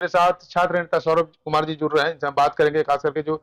मेरे साथ छात्र नेता सौरभ कुमार जी जुड़ रहे हैं, जहाँ बात करेंगे खास करके जो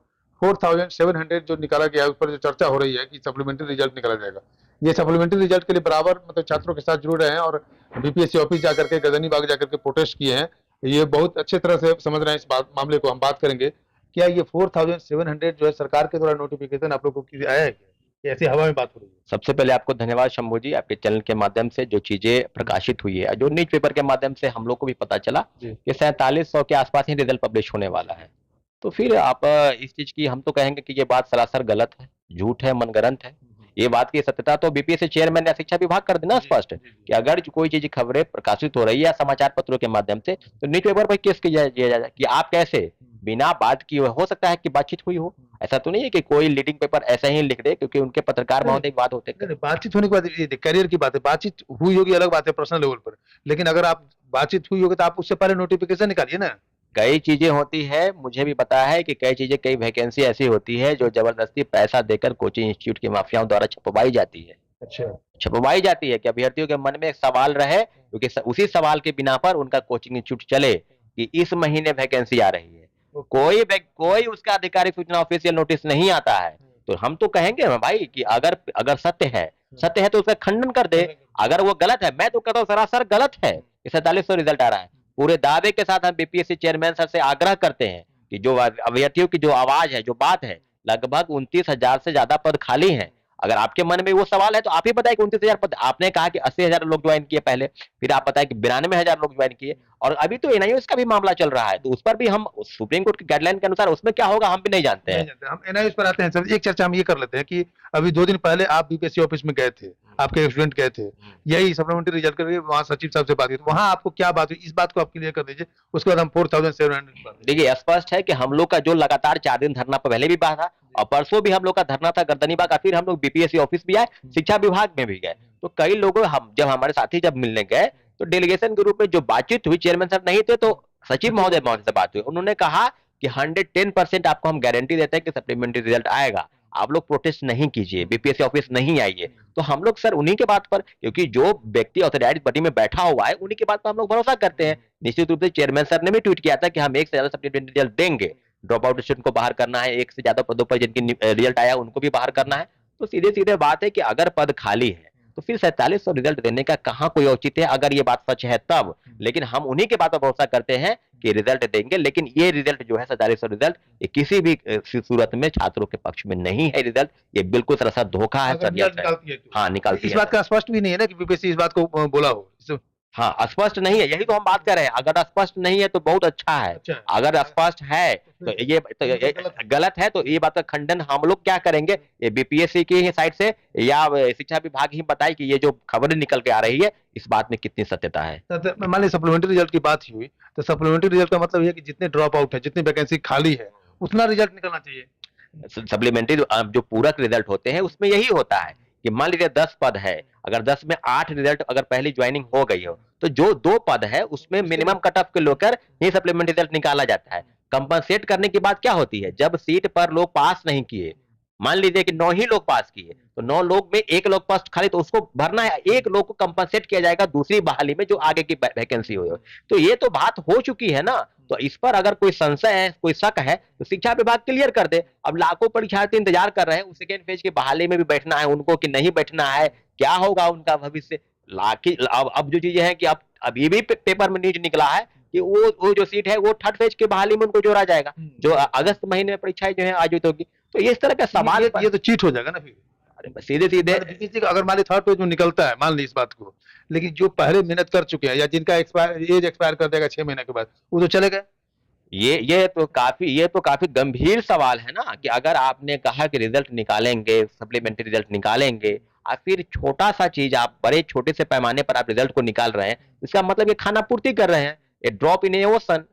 4700 जो निकाला गया है उस पर जो चर्चा हो रही है कि सप्लीमेंट्री रिजल्ट निकाला जाएगा। ये सप्लीमेंट्री रिजल्ट के लिए बराबर मतलब छात्रों के साथ जुड़ रहे हैं और बीपीएससी ऑफिस जाकर के गजनी बाग जाकर के प्रोटेस्ट किए हैं। ये बहुत अच्छे तरह से समझ रहे हैं इस मामले को। हम बात करेंगे क्या ये 4700 जो है सरकार के द्वारा नोटिफिकेशन आप लोगों को आया है क्या? ऐसी हवा में बात हो रही है। सबसे पहले आपको धन्यवाद शंभू जी, आपके चैनल के माध्यम से जो चीजें प्रकाशित हुई है, जो न्यूज पेपर के माध्यम से हम लोग को भी पता चला कि 4700 के आसपास ही रिजल्ट पब्लिश होने वाला है। तो फिर आप इस चीज की हम तो कहेंगे कि ये बात सरासर गलत है, झूठ है, मनगढ़ंत है। ये बात की सत्यता तो बीपीएससी चेयरमैन या शिक्षा विभाग कर देना स्पष्ट कि अगर कोई चीज खबरें प्रकाशित हो रही है या समाचार पत्रों के माध्यम से तो न्यूज पेपर पर केस किया जाए कि आप कैसे बिना बात किए, हो सकता है कि बातचीत हुई हो, ऐसा तो नहीं है कि कोई लीडिंग पेपर ऐसे ही लिख दे क्योंकि उनके पत्रकार महोदय बात होते हैं। बातचीत होने की बात, ये करियर की बात है। बातचीत हुई होगी अलग बात है पर्सनल लेवल पर, लेकिन अगर आप बातचीत हुई होगी तो आप उससे पहले नोटिफिकेशन निकालिए ना। कई चीजें होती है, मुझे भी पता है कि कई चीजें, कई वैकेंसी ऐसी होती है जो जबरदस्ती पैसा देकर कोचिंग इंस्टीट्यूट के माफियाओं द्वारा छपवाई जाती है। अच्छा, छपवाई जाती है कि अभ्यर्थियों के मन में एक सवाल रहे, क्योंकि उसी सवाल के बिना पर उनका कोचिंग इंस्टीट्यूट चले कि इस महीने वैकेंसी आ रही है। कोई उसका आधिकारिक सूचना ऑफिशियल नोटिस नहीं आता है। तो हम तो कहेंगे भाई कि अगर अगर सत्य है तो उसका खंडन कर दे। अगर वो गलत है, मैं तो कहता हूँ सरासर गलत है। 4700 रिजल्ट आ रहा है, पूरे दावे के साथ हम बीपीएससी चेयरमैन सर से आग्रह करते हैं कि जो अभ्यर्थियों की जो आवाज है, जो बात है, लगभग 29,000 से ज्यादा पद खाली हैं। अगर आपके मन में वो सवाल है तो आप ही बताइए कि 29,000 पद, आपने कहा कि 80,000 लोग ज्वाइन किए पहले, फिर आप बताए कि 92,000 लोग ज्वाइन किए, और अभी तो एनआईओएस का भी मामला चल रहा है, तो उस पर भी हम सुप्रीम कोर्ट की गाइडलाइन के अनुसार उसमें क्या होगा हम भी नहीं जानते हैं। हम एनआईएस पर आते हैं सर। एक चर्चा हम ये कर लेते हैं कि अभी 2 दिन पहले आप बीपीएससी ऑफिस में गए थे, आपके स्टूडेंट गए थे, यही सप्लीमेंट्री रिजल्ट करके वहाँ सचिव साहब से बात की, तो वहाँ आपको क्या बात हुई, इस बात को आप क्लियर कर दीजिए। उसके बाद हम 4700। देखिए, स्पष्ट है कि हम लोग का जो लगातार 4 दिन धरना पर पहले भी बात था और परसों भी हम लोग का धरना था गर्दनी बाग का, फिर हम लोग बीपीएससी ऑफिस भी आए, शिक्षा विभाग में भी गए। तो कई लोगों, हम जब हमारे साथी जब मिलने गए तो डेलीगेशन के रूप में जो बातचीत हुई, चेयरमैन साहब नहीं थे तो सचिव महोदय से बात हुई। उन्होंने कहा कि 110% आपको हम गारंटी देते हैं कि सप्लीमेंट्री रिजल्ट आएगा, आप लोग प्रोटेस्ट नहीं कीजिए, बीपीएससी ऑफिस नहीं आइए। तो हम लोग सर उन्हीं के बात पर, क्योंकि जो व्यक्ति ऑथराइज्ड बॉडी में बैठा हुआ है उन्हीं के बात पर हम लोग भरोसा करते हैं। निश्चित रूप से चेयरमैन सर ने भी ट्वीट किया था कि हम एक से ज्यादा सप्लीमेंट्री रिजल्ट देंगे, ड्रॉप आउट स्टूडेंट को बाहर करना है, एक से ज्यादा पदों पर जिनकी रिजल्ट आया उनको भी बाहर करना है। तो सीधे सीधे बात है कि अगर पद खाली है तो फिर 4700 रिजल्ट देने का कहां कोई औचित्य है, अगर ये बात सच है तब। लेकिन हम उन्हीं के बात पर भरोसा करते हैं कि रिजल्ट देंगे, लेकिन ये रिजल्ट जो है 4700 रिजल्ट, ये किसी भी सूरत में छात्रों के पक्ष में नहीं है। रिजल्ट ये बिल्कुल सरासर धोखा है सर। हाँ, निकालती है। इस बात का स्पष्ट भी नहीं है ना कि बीपीएससी इस बात को बोला हो। हाँ, स्पष्ट नहीं है, यही तो हम बात कर रहे हैं। अगर स्पष्ट नहीं है तो बहुत अच्छा है, अगर स्पष्ट है तो ये गलत है, तो ये बात का खंडन हम लोग क्या करेंगे, ये बीपीएससी की ही साइड से या शिक्षा विभाग ही बताए कि ये जो खबरें निकल के आ रही है इस बात में कितनी सत्यता है। मान ली सप्लीमेंट्री रिजल्ट की बात हुई, तो सप्लीमेंट्री रिजल्ट का मतलब ये है कि जितने ड्रॉप आउट है, जितनी वैकेंसी खाली है, उतना रिजल्ट निकलना चाहिए। सप्लीमेंट्री जो पूरक रिजल्ट होते हैं उसमें यही होता है कि मान लीजिए 10 पद है, अगर 10 में 8 रिजल्ट अगर पहली ज्वाइनिंग हो गई हो तो जो 2 पद है उसमें मिनिमम कट ऑफ के लेकर ही सप्लीमेंट्री रिजल्ट निकाला जाता है। कंपनसेट करने की बात क्या होती है, जब सीट पर लोग पास नहीं किए, मान लीजिए कि 9 ही लोग पास किए तो 9 लोग में 1 लोग पोस्ट खाली, तो उसको भरना है, 1 लोग को कंपनसेट किया जाएगा दूसरी बहाली में जो आगे की वैकेंसी हो। तो ये तो बात हो चुकी है ना। तो इस पर अगर कोई संशय है, कोई शक है तो शिक्षा विभाग क्लियर कर दे। अब लाखों परीक्षार्थी इंतजार कर रहे हैं उस सेकेंड फेज की बहाली में भी बैठना है उनको कि नहीं बैठना है, क्या होगा उनका भविष्य। लाखी अब जो चीजें हैं कि अब ये भी पेपर में न्यूज निकला है कि वो जो सीट है वो थर्ड फेज की बहाली में उनको जोड़ा जाएगा, जो अगस्त महीने में परीक्षाएं जो है आयोजित होगी। तो इस तरह का सवाल, ये तो चीट हो जाएगा ना फिर। अरे सीधे सीधे अगर मान ली थर्ड पेज में निकलता है, मान ली इस बात को, लेकिन जो पहले मेहनत कर चुके हैं या जिनका एज एक्सपायर कर देगा 6 महीने के बाद, वो तो चले गए। ये तो काफी गंभीर सवाल है ना कि अगर आपने कहा कि रिजल्ट निकालेंगे, सप्लीमेंट्री रिजल्ट निकालेंगे, और फिर छोटा सा चीज आप बड़े छोटे से पैमाने पर आप रिजल्ट को निकाल रहे हैं, इसका मतलब ये खाना पूर्ति कर रहे हैं, ये ड्रॉप इन ओशन,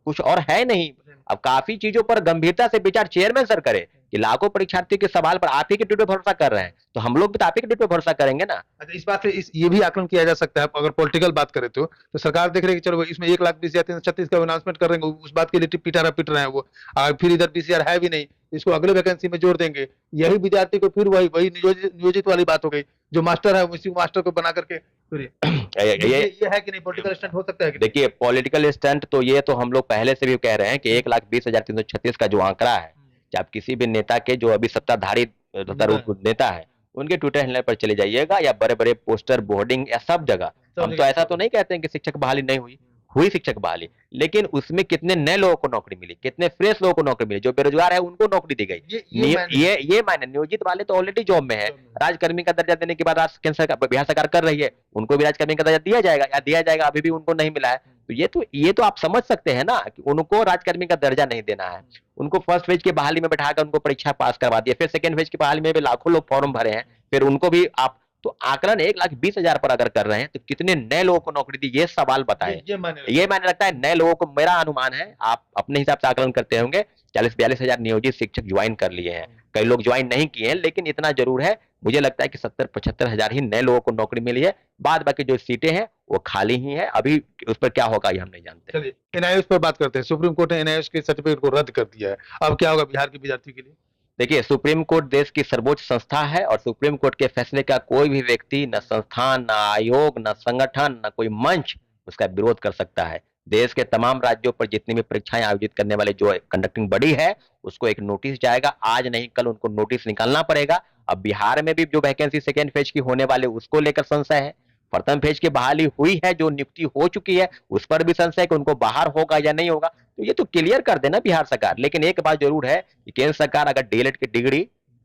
कुछ और है नहीं। अब काफी चीजों पर गंभीरता से विचार चेयरमैन सर करे कि लाखों परीक्षार्थी के सवाल पर आप ही के ट्वीट पे भरोसा कर रहे हैं, तो हम लोग भी तो आप ही के ट्वीट पे भरोसा करेंगे ना। अच्छा, इस बात से ये भी आकलन किया जा सकता है, अगर पॉलिटिकल बात करें तो सरकार देख रही है कि चलो इसमें 1,20,36 का अनाउंसमेंट कर रहे हैं, उस बात के लिए पिट रहे हैं वो, फिर इधर बीसीआर है भी नहीं, इसको अगले वैकेंसी में जोड़ देंगे। यही विद्यार्थी को फिर वही वही नियोजित वाली बात हो गई, जो मास्टर है उसी मास्टर को बना करके फिर ये है कि नहीं, पॉलिटिकल स्टंट हो सकता है कि नहीं? देखिए, पॉलिटिकल स्टंट तो ये तो हम लोग पहले से भी कह रहे हैं कि 1,20,336 का जो आंकड़ा है, चाहे आप किसी भी नेता के जो अभी सत्ताधारी नेता है, उनके ट्विटर हैंडल पर चले जाइएगा या बड़े बड़े पोस्टर बोर्डिंग या सब जगह, हम तो ऐसा तो नहीं कहते हैं कि शिक्षक बहाली नहीं हुई, हुई शिक्षक बहाली, लेकिन उसमें कितने नए लोगों को नौकरी मिली, कितने फ्रेश लोगों को नौकरी मिली, जो बेरोजगार है उनको नौकरी दी गई। ये मायने, नियोजित वाले तो ऑलरेडी जॉब में है, राजकर्मी का दर्जा देने के बाद आज केंद्र सरकार, बिहार सरकार कर रही है, उनको भी राजकर्मी का दर्जा दिया जाएगा या दिया जाएगा, अभी भी उनको नहीं मिला है। तो ये तो आप समझ सकते हैं ना कि उनको राजकर्मी का दर्जा नहीं देना है, उनको फर्स्ट फेज की बहाली में बैठाकर उनको परीक्षा पास करवा दिया, फिर सेकंड फेज की बहाली में भी लाखों लोग फॉर्म भरे हैं, फिर उनको भी आप तो आकलन 1,20,000 पर अगर कर रहे हैं तो कितने नए लोगों को नौकरी दी, ये सवाल बताएं। ये मायने रखता है। नए लोगों को, मेरा अनुमान है, आप अपने हिसाब से आकलन करते होंगे, 40-42 हजार नियोजित शिक्षक ज्वाइन कर लिए हैं, कई लोग ज्वाइन नहीं किए हैं, लेकिन इतना जरूर है, मुझे लगता है कि 70-75 हजार ही नए लोगों को नौकरी मिली है, बाद बाकी जो सीटें हैं वो खाली ही है, अभी उस पर क्या होगा ये हम नहीं जानते। चलिए एनआईओएस पर बात करते हैं। सुप्रीम कोर्ट ने एनआईओएस के सर्टिफिकेट को रद्द कर दिया है, अब क्या होगा बिहार के विद्यार्थी के लिए? देखिए, सुप्रीम कोर्ट देश की सर्वोच्च संस्था है और सुप्रीम कोर्ट के फैसले का कोई भी व्यक्ति, न संस्थान, न आयोग, न संगठन, न कोई मंच उसका विरोध कर सकता है। देश के तमाम राज्यों पर जितनी भी परीक्षाएं आयोजित करने वाले जो कंडक्टिंग बॉडी है, उसको एक नोटिस जाएगा, आज नहीं कल उनको नोटिस निकालना पड़ेगा। अब बिहार में भी जो वैकेंसी सेकेंड फेज की होने वाले उसको लेकर संशय है, प्रथम फेज की बहाली हुई है, जो नियुक्ति हो चुकी है उस पर भी संशय है कि उनको बाहर होगा या नहीं होगा, तो ये तो क्लियर कर देना बिहार सरकार। लेकिन एक बात जरूर है कि केंद्र सरकार अगर डीएलएड की डिग्री,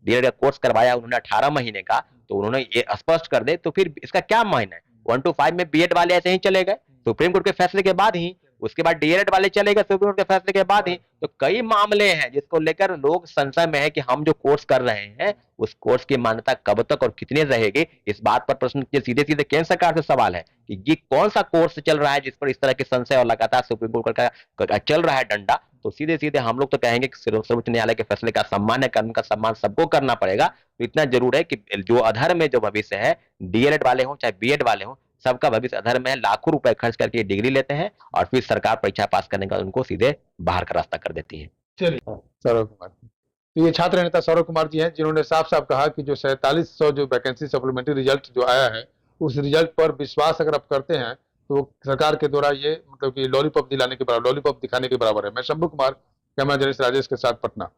डीएलएड का कोर्स करवाया उन्होंने 18 महीने का, तो उन्होंने ये स्पष्ट कर दे, तो फिर इसका क्या मायने? 1 to 5 में बीएड वाले ऐसे ही चले गए सुप्रीम कोर्ट के फैसले के बाद ही, उसके बाद डीएलएड वाले चले गए सुप्रीम कोर्ट के फैसले के बाद ही। तो कई मामले हैं जिसको लेकर लोग संशय में है कि हम जो कोर्स कर रहे हैं उस कोर्स की मान्यता कब तक और कितनी रहेगी, इस बात पर प्रश्न सीधे सीधे केंद्र सरकार से सवाल है कि ये कौन सा कोर्स चल रहा है जिस पर इस तरह के संशय और लगातार सुप्रीम कोर्ट का चल रहा है डंडा। तो सीधे सीधे हम लोग तो कहेंगे कि सर्वोच्च न्यायालय के फैसले का सम्मान है, कानून का सम्मान सबको करना पड़ेगा। तो इतना जरूर है कि जो अधर में जो भविष्य है, डीएलएड वाले हों चाहे बीएड वाले हों, सबका भविष्य अधर में है, लाखों रुपए खर्च करके डिग्री लेते हैं और फिर सरकार परीक्षा पास करने का उनको सीधे बाहर का रास्ता कर देती है। चलिए सौरभ कुमार, तो ये छात्र नेता सौरभ कुमार जी हैं, जिन्होंने साफ साफ कहा कि जो 4700 जो वैकेंसी सप्लीमेंट्री रिजल्ट जो आया है, उस रिजल्ट पर विश्वास अगर आप करते हैं तो सरकार के द्वारा ये मतलब कि लॉलीपॉप दिलाने के बराबर, लॉलीपॉप दिखाने के बराबर है। मैं शंभू कुमार, कैमरा जर्नलिस्ट राजेश के साथ, पटना।